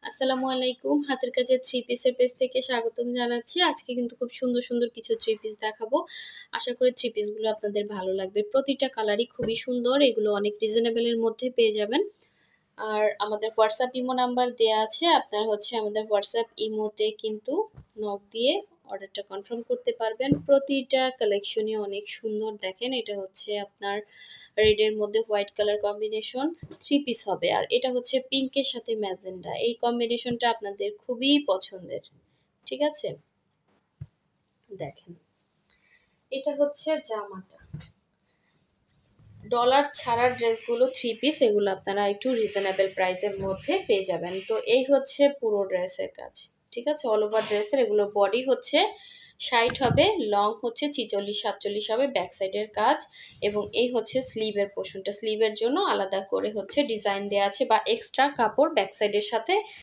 আসসালামু আলাইকুম। হাতের কাজের থ্রি পিসের পেজ থেকে স্বাগতম জানাচ্ছি। আজকে কিন্তু খুব সুন্দর, সুন্দর কিছু থ্রি পিস দেখাবো। আশা করি থ্রি পিসগুলো আপনাদের ভালো লাগবে। প্রতিটা কালারই খুবই সুন্দর। এগুলো অনেক রিজনেবল এর মধ্যে পেয়ে যাবেন। আর আমাদের WhatsApp ইমো নাম্বার দেয়া আছে। আপনার হচ্ছে আমাদের WhatsApp ইমোতে কিন্তু নক দিয়ে অর্ডারটা কনফার্ম করতে পারবেন। প্রতিটা কালেকশনই অনেক সুন্দর। দেখেন এটা হচ্ছে আপনার রেড এর মধ্যে white colour combination three piece হবে। আর এটা হচ্ছে পিঙ্কের সাথে ম্যাজেন্ডা। এই কম্বিনেশনটা আপনাদের খুবই পছন্দের। ঠিক আছে? দেখেন। এটা হচ্ছে জামাটা। ডলার ছাড়া ড্রেসগুলো থ্রি পিস এগুলো আপনারা একটু রিজনেবল প্রাইসের মধ্যে পেয়ে যাবেন। তো এই হচ্ছে পুরো ড্রেসের কাজ। ঠিক আছে? অল ওভার ড্রেসের এগুলো বডি হচ্ছে 60 হবে, লং হচ্ছে 46-47 হবে ব্যাক সাইডের কাজ, এবং এই হচ্ছে স্লিভের পোর্শনটা। স্লিভের জন্য আলাদা করে হচ্ছে ডিজাইন দেওয়া আছে বা এক্সট্রা কাপড় ব্যাক সাইডের সাথে